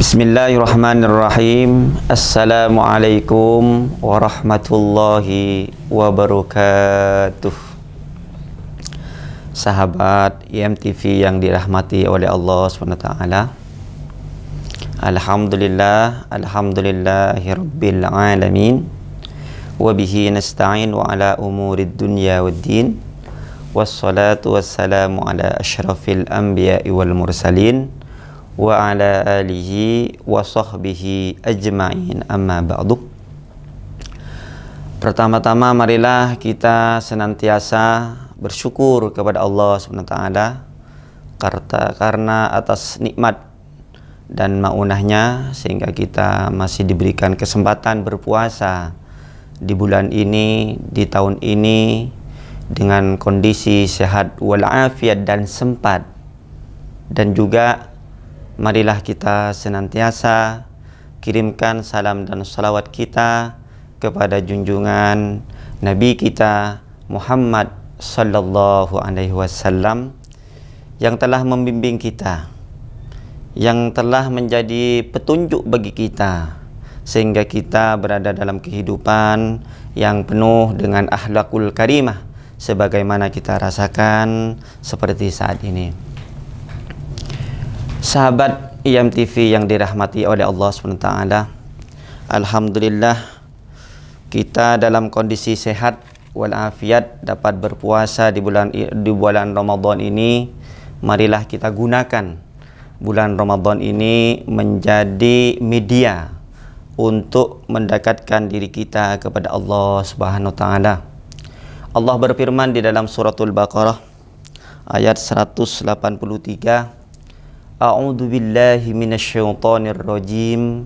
Bismillahirrahmanirrahim. Assalamualaikum warahmatullahi wabarakatuh. Sahabat IMTV yang dirahmati oleh Allah SWT, Alhamdulillahirabbil alamin. Wabihi nasta'in wa ala umurid dunya waddin. Wassalatu wassalamu ala asyrafil anbiya'i wal mursalin wa ala alihi wa sahbihi ajma'in, amma ba'du. Pertama-tama marilah kita senantiasa bersyukur kepada Allah SWT karena atas nikmat dan maunahnya sehingga kita masih diberikan kesempatan berpuasa di bulan ini, di tahun ini dengan kondisi sehat walafiat dan sempat. Dan juga marilah kita senantiasa kirimkan salam dan salawat kita kepada junjungan Nabi kita Muhammad sallallahu alaihi wasallam yang telah membimbing kita, yang telah menjadi petunjuk bagi kita sehingga kita berada dalam kehidupan yang penuh dengan akhlakul karimah sebagaimana kita rasakan seperti saat ini. Sahabat IMTV yang dirahmati oleh Allah SWT, alhamdulillah kita dalam kondisi sehat walafiat dapat berpuasa di bulan Ramadan ini. Marilah kita gunakan bulan Ramadan ini menjadi media untuk mendekatkan diri kita kepada Allah Subhanahu wa taala. Allah berfirman di dalam suratul Baqarah ayat 183, A'udzu billahi minasyaitonir rajim.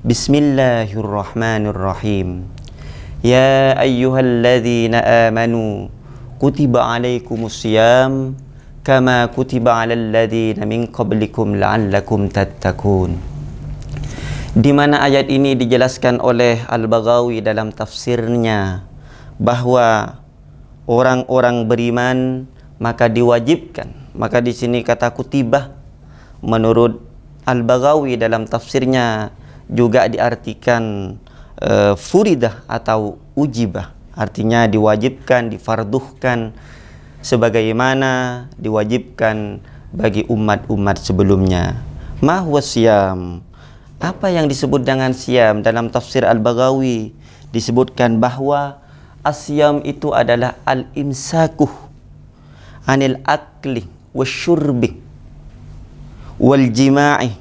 Bismillahirrahmanirrahim. Ya ayyuhalladzina amanu kutiba alaikumusiyam kama kutiba alal ladzina min qablikum la'allakum tattaqun. Di mana ayat ini dijelaskan oleh Al-Baghawi dalam tafsirnya bahwa orang-orang beriman maka diwajibkan. Maka di sini kata kutibah menurut Al-Baghawi dalam tafsirnya juga diartikan furidah atau ujibah, artinya diwajibkan, difarduhkan sebagaimana diwajibkan bagi umat-umat sebelumnya. Ma huwa siyam? Apa yang disebut dengan siyam? Dalam tafsir Al-Baghawi disebutkan bahwa asyam itu adalah al-imsakuh anil akli wasyurbi wal jima'i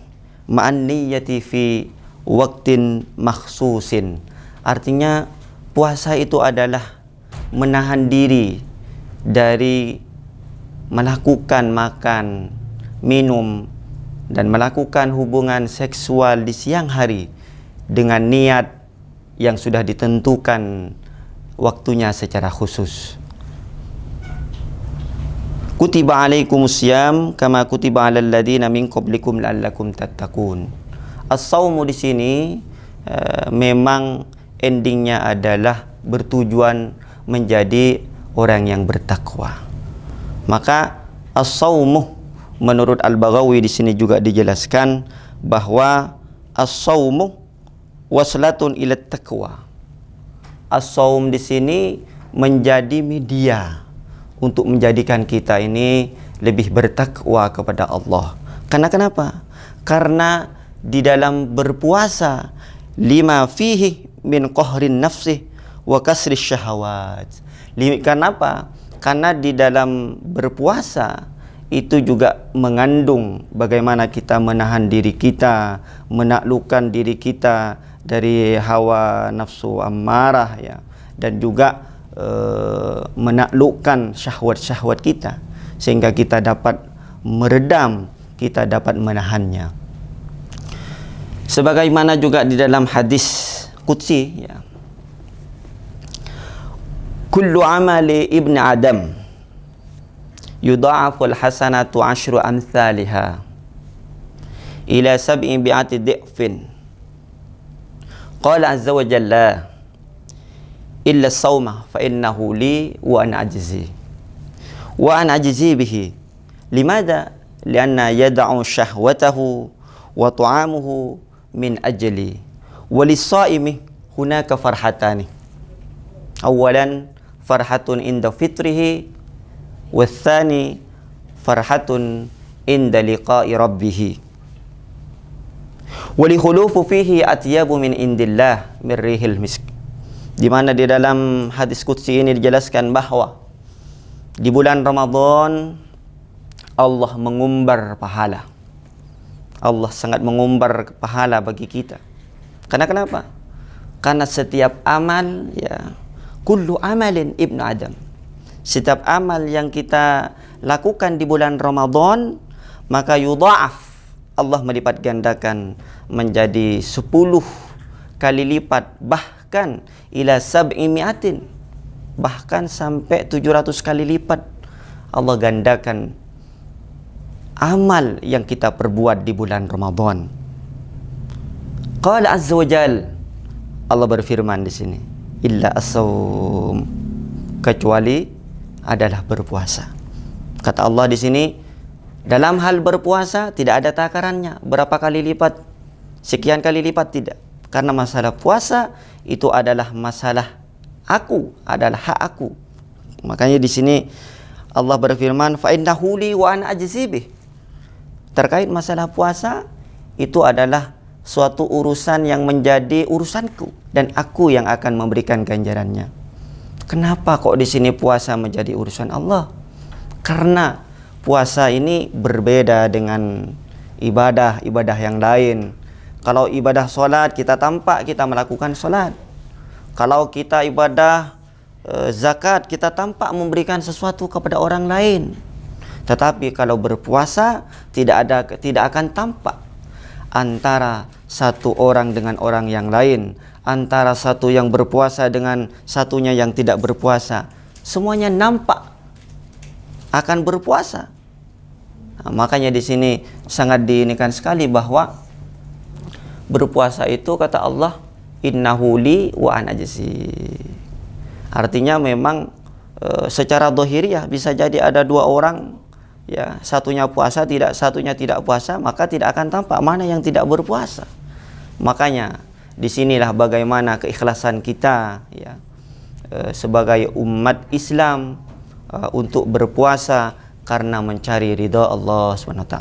ma'an niyyati fi waqtin makhsusin. Artinya puasa itu adalah menahan diri dari melakukan makan, minum dan melakukan hubungan seksual di siang hari dengan niat yang sudah ditentukan waktunya secara khusus. Kutiba alaikumusiyam kama kutiba alal ladzina min qablikum la'allakum tattaqun. As-saumu di sini memang endingnya adalah bertujuan menjadi orang yang bertakwa. Maka as-saumu menurut Al-Baghawi di sini juga dijelaskan bahwa as-saumu waslatun ila taqwa. As-saum di sini menjadi media untuk menjadikan kita ini lebih bertakwa kepada Allah. Karena kenapa? Karena di dalam berpuasa lima fihi min qahrin nafsi wa kasri syahawat. Kenapa? Karena di dalam berpuasa itu juga mengandung bagaimana kita menahan diri kita, menaklukkan diri kita dari hawa nafsu ammarah ya, dan juga menaklukkan syahwat-syahwat kita sehingga kita dapat meredam, kita dapat menahannya. Sebagaimana juga di dalam hadis qudsi ya, kullu amali ibni adam yudha'aful hasanatu 10 amthaliha ila 700 dhi'fin. Qala azza wa jalla illa as-sawma fa innahu li wa ana ajzi bihi. Limadha? Lianna yada'u syahwatahu wa ta'amuhu min ajli. Walis-shaimi hunaka farhatani. Awalan farhatun inda fitrihi, watsani farhatun inda liqa'i rabbih. Wali khulufu fihi atyabu min indillah min rihil misk. Di mana di dalam hadis qudsi ini dijelaskan bahwa di bulan Ramadan Allah mengumbar pahala. Allah sangat mengumbar pahala bagi kita. Karena kenapa? Karena setiap amal, ya, kullu amalin ibnu Adam. Setiap amal yang kita lakukan di bulan Ramadan, maka yudha'af, Allah melipat gandakan menjadi 10 kali lipat, bahkan ila sab'i mi'atin, bahkan sampai 700 kali lipat Allah gandakan amal yang kita perbuat di bulan Ramadan. Qala azza wa jal, Allah berfirman di sini, illa as-saum, kecuali adalah berpuasa. Kata Allah di sini, dalam hal berpuasa tidak ada takarannya berapa kali lipat, sekian kali lipat, tidak. Karena masalah puasa itu adalah masalah aku, adalah hak aku. Makanya di sini Allah berfirman, fa innahu li wa ana ajzi bih. Terkait masalah puasa itu adalah suatu urusan yang menjadi urusanku dan aku yang akan memberikan ganjarannya. Kenapa kok di sini puasa menjadi urusan Allah? Karena puasa ini berbeda dengan ibadah yang lain. Kalau ibadah solat, kita tampak kita melakukan solat. Kalau kita ibadah zakat, kita tampak memberikan sesuatu kepada orang lain. Tetapi kalau berpuasa tidak akan tampak antara satu orang dengan orang yang lain, antara satu yang berpuasa dengan satunya yang tidak berpuasa. Semuanya nampak akan berpuasa. Nah, makanya di sini sangat diinikan sekali bahwa berpuasa itu kata Allah, innahu li wa ana ajzi. Artinya memang secara dhahiriyah bisa jadi ada dua orang, ya, satunya puasa, satunya tidak puasa, maka tidak akan tampak mana yang tidak berpuasa. Makanya disinilah bagaimana keikhlasan kita, ya, sebagai umat Islam untuk berpuasa karena mencari ridha Allah SWT.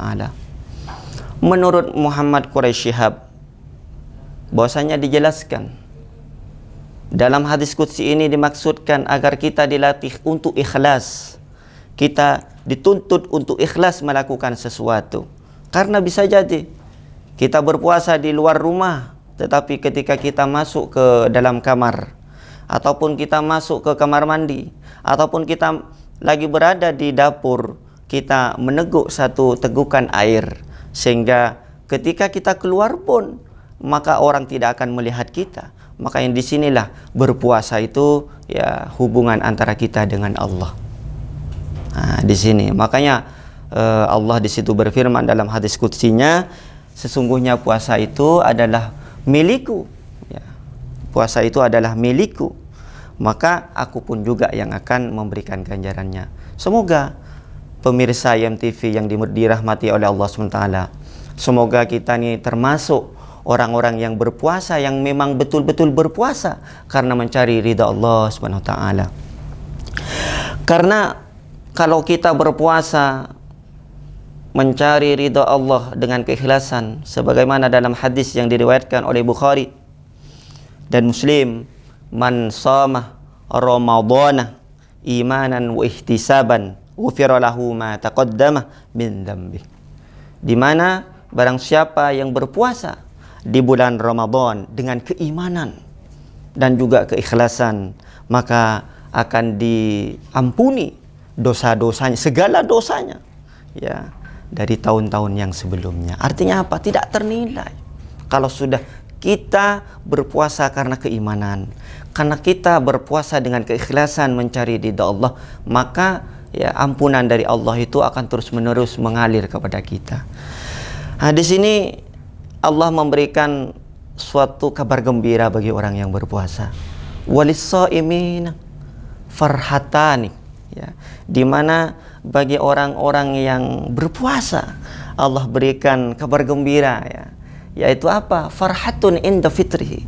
Menurut Muhammad Quraisy Shihab, bahwasanya dijelaskan dalam hadis qudsi ini dimaksudkan agar kita dilatih untuk ikhlas. Kita dituntut untuk ikhlas melakukan sesuatu. Karena bisa jadi kita berpuasa di luar rumah, tetapi ketika kita masuk ke dalam kamar, ataupun kita masuk ke kamar mandi, ataupun kita lagi berada di dapur, kita meneguk satu tegukan air, sehingga ketika kita keluar pun maka orang tidak akan melihat kita. Makanya disinilah berpuasa itu, ya, hubungan antara kita dengan Allah. Nah, di sini makanya Allah di situ berfirman dalam hadis qudsinya, sesungguhnya puasa itu adalah milikku, ya. Puasa itu adalah milikku, maka aku pun juga yang akan memberikan ganjarannya. Semoga pemirsa IMTV yang dirahmati oleh Allah SWT, semoga kita ini termasuk orang-orang yang berpuasa, yang memang betul-betul berpuasa karena mencari ridha Allah SWT. Karena kalau kita berpuasa mencari ridha Allah dengan keikhlasan, sebagaimana dalam hadis yang diriwayatkan oleh Bukhari dan Muslim, man shama ramadhana imanan wa ihtisaban ghufira lahu ma taqaddama min dzambi. Di mana barang siapa yang berpuasa di bulan Ramadan dengan keimanan dan juga keikhlasan, maka akan diampuni dosa-dosanya, segala dosanya, ya, dari tahun-tahun yang sebelumnya. Artinya apa? Tidak ternilai. Kalau sudah kita berpuasa karena keimanan, karena kita berpuasa dengan keikhlasan mencari ridha Allah, maka, ya, ampunan dari Allah itu akan terus-menerus mengalir kepada kita. Nah, di sini Allah memberikan suatu kabar gembira bagi orang yang berpuasa. Walis-shaimin farhatani, ya, di mana bagi orang-orang yang berpuasa Allah berikan kabar gembira, ya, yaitu apa? Farhatun inda fitrihi,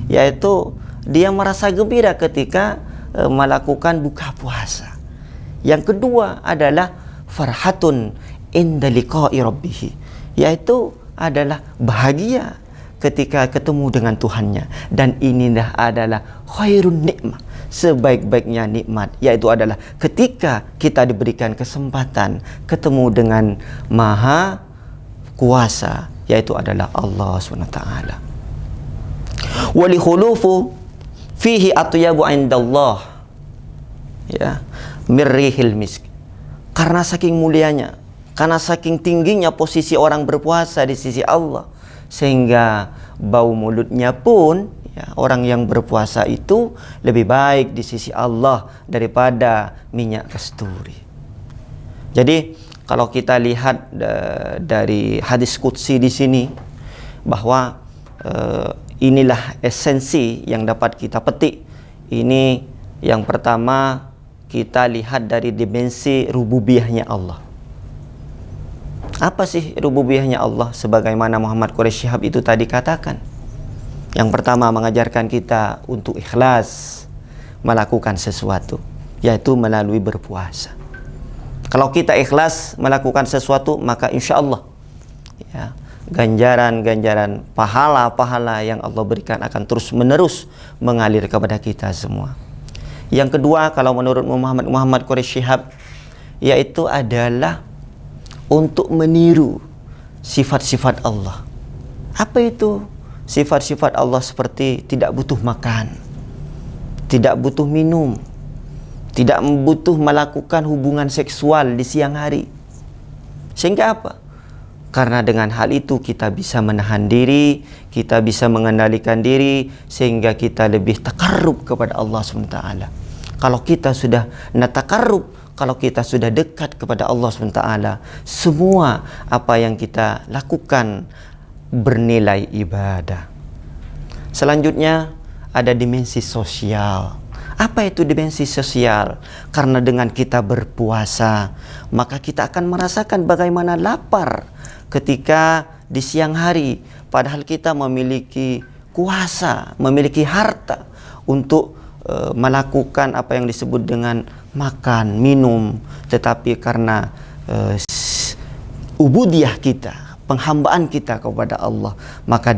yaitu dia merasa gembira ketika melakukan buka puasa. Yang kedua adalah farhatun inda liqa'i rabbih, yaitu adalah bahagia ketika ketemu dengan Tuhannya. Dan inilah adalah khairun nikmah, sebaik-baiknya nikmat, yaitu adalah ketika kita diberikan kesempatan ketemu dengan Maha Kuasa, yaitu adalah Allah SWT. Wa li khulufu fihi atyabu indallah, ya, mirrihil misk. Karena saking mulianya, karena saking tingginya posisi orang berpuasa di sisi Allah, sehingga bau mulutnya pun, ya, orang yang berpuasa itu lebih baik di sisi Allah daripada minyak kasturi. Jadi kalau kita lihat dari hadis qudsi di sini, bahwa inilah esensi yang dapat kita petik. Ini yang pertama, kita lihat dari dimensi rububiyahnya Allah. Apa sih rububiyahnya Allah? Sebagaimana Muhammad Quraish Shihab itu tadi katakan, yang pertama mengajarkan kita untuk ikhlas melakukan sesuatu, yaitu melalui berpuasa. Kalau kita ikhlas melakukan sesuatu, maka insya Allah, ya, ganjaran-ganjaran, pahala-pahala yang Allah berikan akan terus menerus mengalir kepada kita semua. Yang kedua, kalau menurut Muhammad Quraish Shihab, yaitu adalah untuk meniru sifat-sifat Allah. Apa itu sifat-sifat Allah? Seperti tidak butuh makan, tidak butuh minum, tidak butuh melakukan hubungan seksual di siang hari. Sehingga apa? Karena dengan hal itu kita bisa menahan diri, kita bisa mengendalikan diri, sehingga kita lebih takarrub kepada Allah SWT. Kalau kita sudah natakarrub, kalau kita sudah dekat kepada Allah SWT, semua apa yang kita lakukan bernilai ibadah. Selanjutnya ada dimensi sosial. Apa itu dimensi sosial? Karena dengan kita berpuasa, maka kita akan merasakan bagaimana lapar ketika di siang hari, padahal kita memiliki kuasa, memiliki harta untuk melakukan apa yang disebut dengan makan, minum, tetapi karena ubudiyah kita, penghambaan kita kepada Allah, maka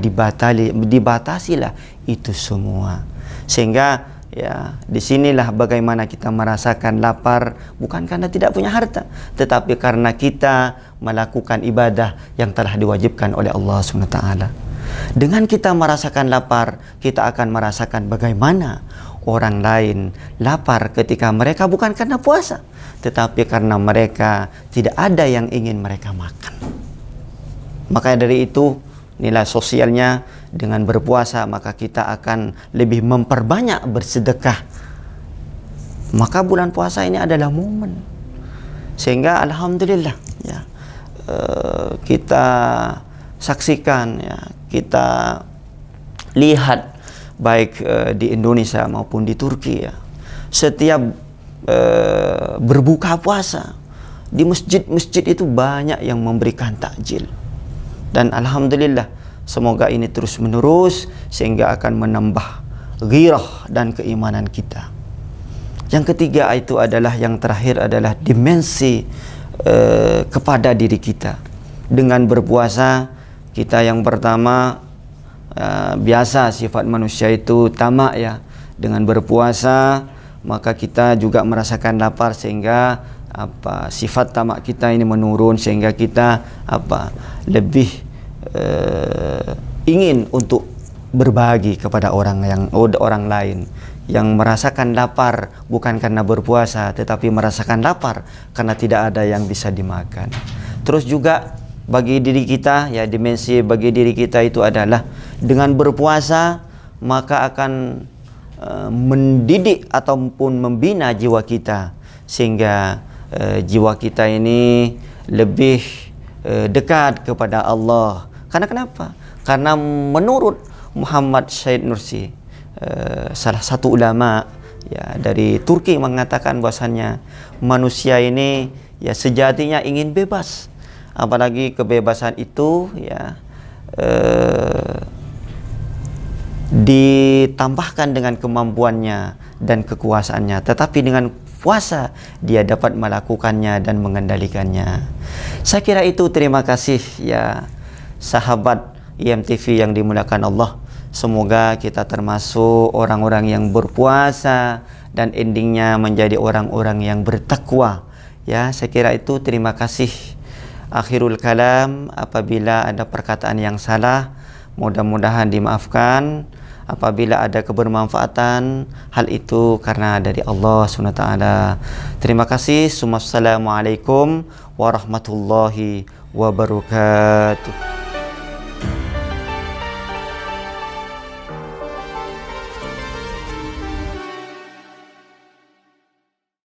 dibatasilah itu semua. Sehingga, ya, disinilah bagaimana kita merasakan lapar, bukan karena tidak punya harta, tetapi karena kita melakukan ibadah yang telah diwajibkan oleh Allah SWT. Dengan kita merasakan lapar, kita akan merasakan bagaimana orang lain lapar ketika mereka bukan karena puasa, tetapi karena mereka tidak ada yang ingin mereka makan. Maka dari itu, nilai sosialnya dengan berpuasa, maka kita akan lebih memperbanyak bersedekah. Maka bulan puasa ini adalah momen, sehingga alhamdulillah, ya, kita saksikan, ya, kita lihat baik di Indonesia maupun di Turki, ya, setiap berbuka puasa di masjid-masjid itu banyak yang memberikan takjil. Dan alhamdulillah, semoga ini terus menerus sehingga akan menambah ghirah dan keimanan kita. Yang ketiga itu adalah, yang terakhir adalah dimensi kepada diri kita. Dengan berpuasa, kita yang pertama, biasa sifat manusia itu tamak, ya. Dengan berpuasa maka kita juga merasakan lapar, sehingga sifat tamak kita ini menurun, sehingga kita lebih ingin untuk berbagi kepada orang lain yang merasakan lapar bukan karena berpuasa, tetapi merasakan lapar karena tidak ada yang bisa dimakan. Terus juga bagi diri kita, ya, dimensi bagi diri kita itu adalah dengan berpuasa maka akan mendidik ataupun membina jiwa kita, sehingga jiwa kita ini lebih dekat kepada Allah. Karena kenapa? Karena menurut Muhammad Syed Nursi, salah satu ulama, ya, dari Turki, mengatakan bahwasannya manusia ini, ya, sejatinya ingin bebas. Apalagi kebebasan itu, ya, ditambahkan dengan kemampuannya dan kekuasaannya, tetapi dengan puasa dia dapat melakukannya dan mengendalikannya. Saya kira itu. Terima kasih ya sahabat IMTV yang dimuliakan Allah. Semoga kita termasuk orang-orang yang berpuasa dan endingnya menjadi orang-orang yang bertakwa. Ya, saya kira itu. Terima kasih. Akhirul kalam, apabila ada perkataan yang salah, mudah-mudahan dimaafkan. Apabila ada kebermanfaatan, hal itu karena dari Allah SWT. Terima kasih. Assalamualaikum warahmatullahi wabarakatuh.